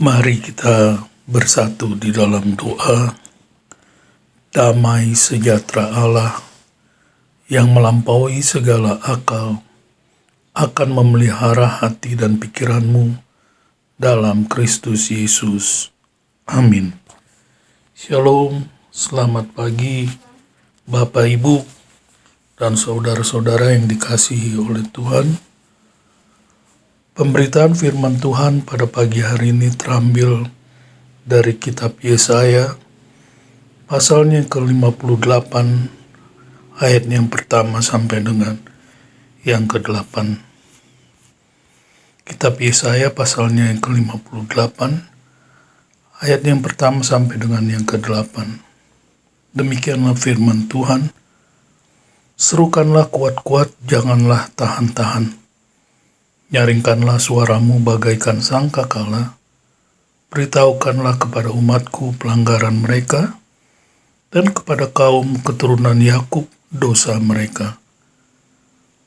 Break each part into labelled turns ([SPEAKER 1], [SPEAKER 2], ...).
[SPEAKER 1] Mari kita bersatu di dalam doa. Damai sejahtera Allah yang melampaui segala akal akan memelihara hati dan pikiranmu dalam Kristus Yesus. Amin. Shalom, selamat pagi Bapak, Ibu, dan saudara-saudara yang dikasihi oleh Tuhan. Pemberitaan firman Tuhan pada pagi hari ini terambil dari kitab Yesaya, pasalnya ke-58, ayat yang pertama sampai dengan yang ke-8. Kitab Yesaya pasalnya yang ke-58, ayat yang pertama sampai dengan yang ke-8. Demikianlah firman Tuhan. Serukanlah kuat-kuat, janganlah tahan-tahan. Nyaringkanlah suaramu bagaikan sangkakala, beritahukanlah kepada umatku pelanggaran mereka, dan kepada kaum keturunan Yakub dosa mereka.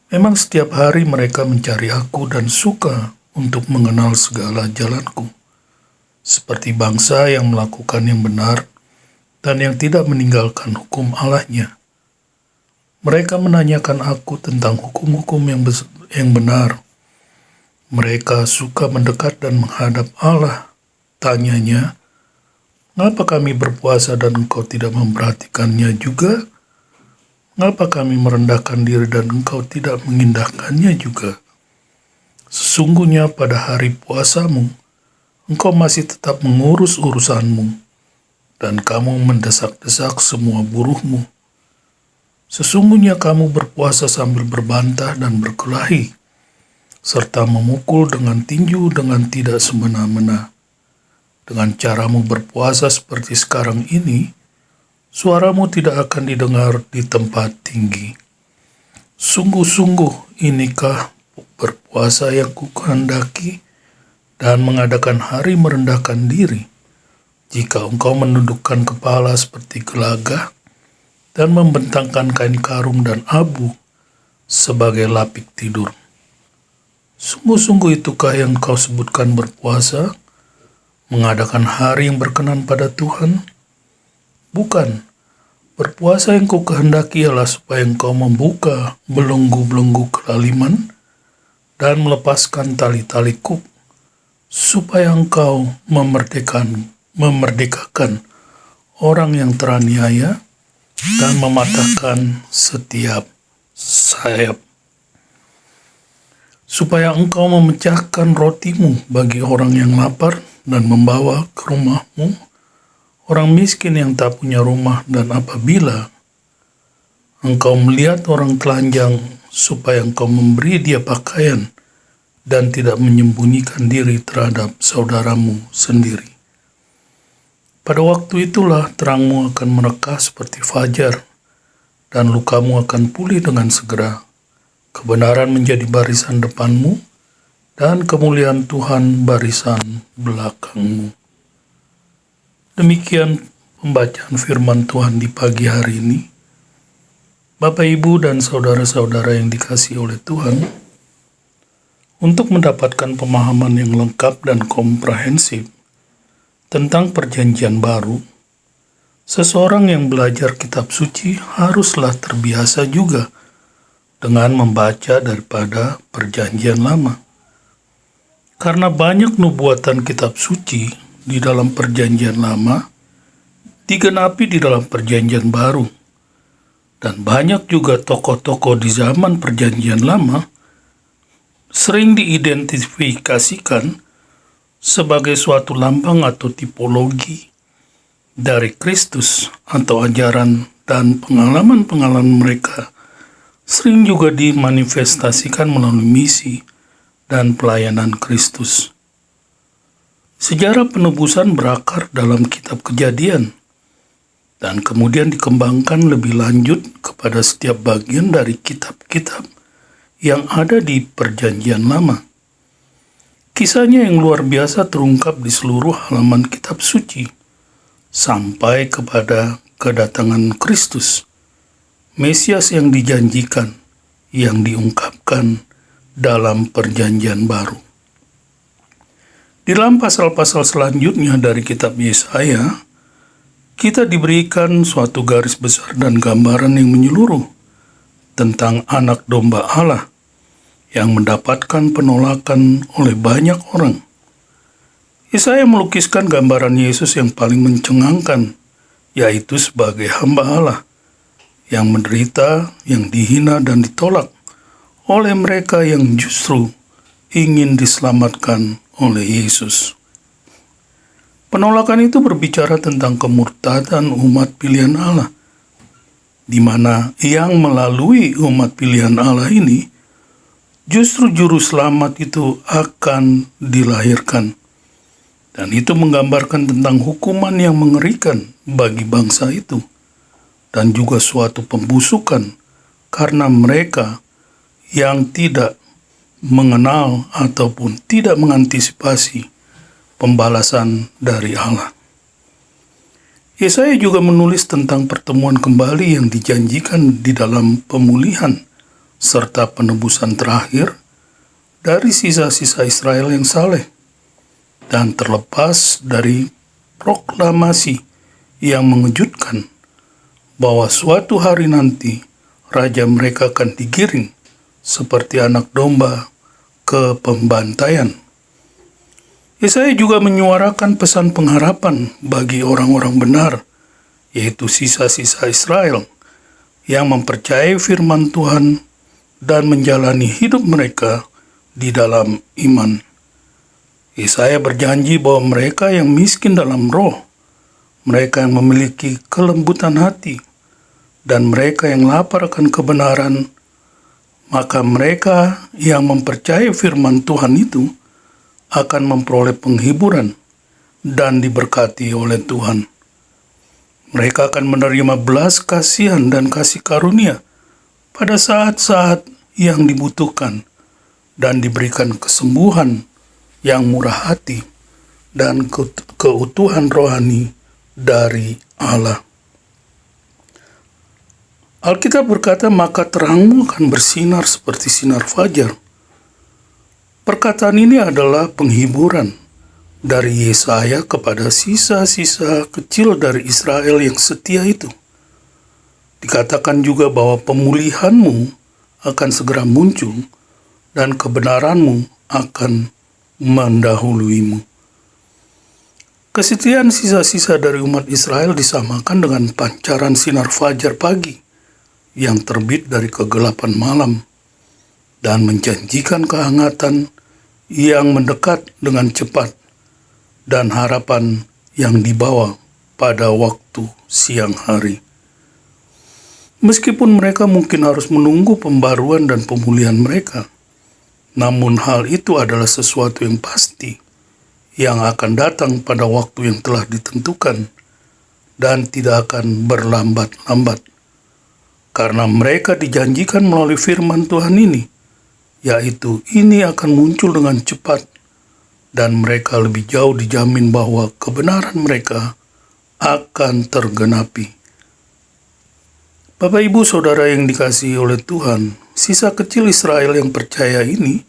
[SPEAKER 1] Memang setiap hari mereka mencari aku dan suka untuk mengenal segala jalanku, seperti bangsa yang melakukan yang benar dan yang tidak meninggalkan hukum Allahnya. Mereka menanyakan aku tentang hukum-hukum yang benar. Mereka suka mendekat dan menghadap Allah. Tanyanya, "Mengapa kami berpuasa dan engkau tidak memperhatikannya juga? Mengapa kami merendahkan diri dan engkau tidak mengindahkannya juga? Sesungguhnya pada hari puasamu, engkau masih tetap mengurus urusanmu, dan kamu mendesak-desak semua buruhmu. Sesungguhnya kamu berpuasa sambil berbantah dan berkelahi, serta memukul dengan tinju dengan tidak semena-mena. Dengan caramu berpuasa seperti sekarang ini, suaramu tidak akan didengar di tempat tinggi. Sungguh-sungguh inikah berpuasa yang kukehendaki dan mengadakan hari merendahkan diri, jika engkau menundukkan kepala seperti gelagah dan membentangkan kain karung dan abu sebagai lapik tidur. Sungguh-sungguh itukah yang kau sebutkan berpuasa, mengadakan hari yang berkenan pada Tuhan? Bukan, berpuasa yang kau kehendaki ialah supaya engkau membuka belenggu-belenggu kelaliman dan melepaskan tali-tali kuk, supaya engkau memerdekakan orang yang teraniaya dan mematahkan setiap sayap, supaya engkau memecahkan rotimu bagi orang yang lapar dan membawa ke rumahmu orang miskin yang tak punya rumah, dan apabila engkau melihat orang telanjang, supaya engkau memberi dia pakaian dan tidak menyembunyikan diri terhadap saudaramu sendiri. Pada waktu itulah terangmu akan merekah seperti fajar, dan lukamu akan pulih dengan segera. Kebenaran menjadi barisan depanmu, dan kemuliaan Tuhan barisan belakangmu. Demikian pembacaan firman Tuhan di pagi hari ini. Bapak, Ibu, dan saudara-saudara yang dikasihi oleh Tuhan, untuk mendapatkan pemahaman yang lengkap dan komprehensif tentang perjanjian baru, seseorang yang belajar kitab suci haruslah terbiasa juga dengan membaca daripada perjanjian lama. Karena banyak nubuatan kitab suci di dalam perjanjian lama digenapi di dalam perjanjian baru, dan banyak juga tokoh-tokoh di zaman perjanjian lama sering diidentifikasikan sebagai suatu lambang atau tipologi dari Kristus, atau ajaran dan pengalaman-pengalaman mereka sering juga dimanifestasikan melalui misi dan pelayanan Kristus. Sejarah penebusan berakar dalam kitab Kejadian dan kemudian dikembangkan lebih lanjut kepada setiap bagian dari kitab-kitab yang ada di perjanjian lama. Kisahnya yang luar biasa terungkap di seluruh halaman kitab suci sampai kepada kedatangan Kristus, Mesias yang dijanjikan, yang diungkapkan dalam perjanjian baru. Di dalam pasal-pasal selanjutnya dari kitab Yesaya, kita diberikan suatu garis besar dan gambaran yang menyeluruh tentang anak domba Allah yang mendapatkan penolakan oleh banyak orang. Yesaya melukiskan gambaran Yesus yang paling mencengangkan, yaitu sebagai hamba Allah yang menderita, yang dihina dan ditolak oleh mereka yang justru ingin diselamatkan oleh Yesus. Penolakan itu berbicara tentang kemurtadan umat pilihan Allah, di mana yang melalui umat pilihan Allah ini, justru juru selamat itu akan dilahirkan. Dan itu menggambarkan tentang hukuman yang mengerikan bagi bangsa itu, dan juga suatu pembusukan karena mereka yang tidak mengenal ataupun tidak mengantisipasi pembalasan dari Allah. Yesaya juga menulis tentang pertemuan kembali yang dijanjikan di dalam pemulihan serta penebusan terakhir dari sisa-sisa Israel yang saleh, dan terlepas dari proklamasi yang mengejutkan bahwa suatu hari nanti raja mereka akan digiring seperti anak domba ke pembantaian. Yesaya juga menyuarakan pesan pengharapan bagi orang-orang benar, yaitu sisa-sisa Israel yang mempercayai firman Tuhan dan menjalani hidup mereka di dalam iman. Yesaya berjanji bahwa mereka yang miskin dalam roh, mereka yang memiliki kelembutan hati, dan mereka yang lapar akan kebenaran, maka mereka yang mempercayai firman Tuhan itu akan memperoleh penghiburan dan diberkati oleh Tuhan. Mereka akan menerima belas kasihan dan kasih karunia pada saat-saat yang dibutuhkan dan diberikan kesembuhan yang murah hati dan keutuhan rohani dari Allah. Alkitab berkata, maka terangmu akan bersinar seperti sinar fajar. Perkataan ini adalah penghiburan dari Yesaya kepada sisa-sisa kecil dari Israel yang setia itu. Dikatakan juga bahwa pemulihanmu akan segera muncul dan kebenaranmu akan mendahuluimu. Kesetiaan sisa-sisa dari umat Israel disamakan dengan pancaran sinar fajar pagi yang terbit dari kegelapan malam dan menjanjikan kehangatan yang mendekat dengan cepat dan harapan yang dibawa pada waktu siang hari. Meskipun mereka mungkin harus menunggu pembaruan dan pemulihan mereka, namun hal itu adalah sesuatu yang pasti yang akan datang pada waktu yang telah ditentukan dan tidak akan berlambat-lambat. Karena mereka dijanjikan melalui firman Tuhan ini, yaitu ini akan muncul dengan cepat, dan mereka lebih jauh dijamin bahwa kebenaran mereka akan tergenapi. Bapak, Ibu, Saudara yang dikasihi oleh Tuhan, sisa kecil Israel yang percaya ini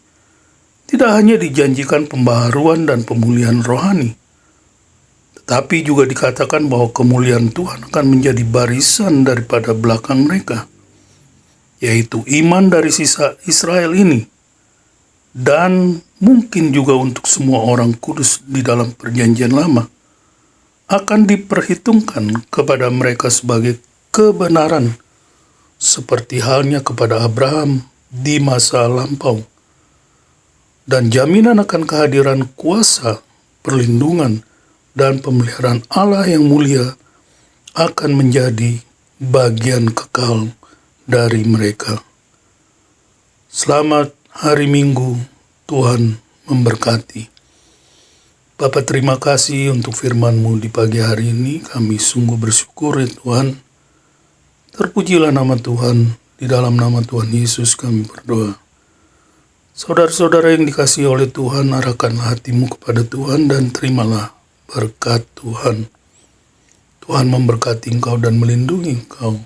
[SPEAKER 1] tidak hanya dijanjikan pembaharuan dan pemulihan rohani, tetapi juga dikatakan bahwa kemuliaan Tuhan akan menjadi barisan daripada belakang mereka, yaitu iman dari sisa Israel ini, dan mungkin juga untuk semua orang kudus di dalam perjanjian lama, akan diperhitungkan kepada mereka sebagai kebenaran, seperti halnya kepada Abraham di masa lampau, dan jaminan akan kehadiran kuasa, perlindungan, dan pemeliharaan Allah yang mulia akan menjadi bagian kekal dari mereka. Selamat hari Minggu, Tuhan memberkati. Bapa, terima kasih untuk firman-Mu di pagi hari ini. Kami sungguh bersyukur, ya Tuhan. Terpujilah nama Tuhan. Di dalam nama Tuhan Yesus kami berdoa. Saudara-saudara yang dikasihi oleh Tuhan, arahkanlah hatimu kepada Tuhan dan terimalah berkat Tuhan. Tuhan memberkati engkau dan melindungi engkau.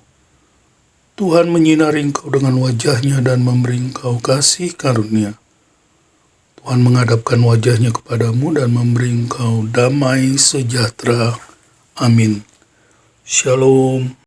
[SPEAKER 1] Tuhan menyinari engkau dengan wajah-Nya dan memberi engkau kasih karunia. Tuhan menghadapkan wajahnya kepadamu dan memberi engkau damai sejahtera. Amin. Shalom.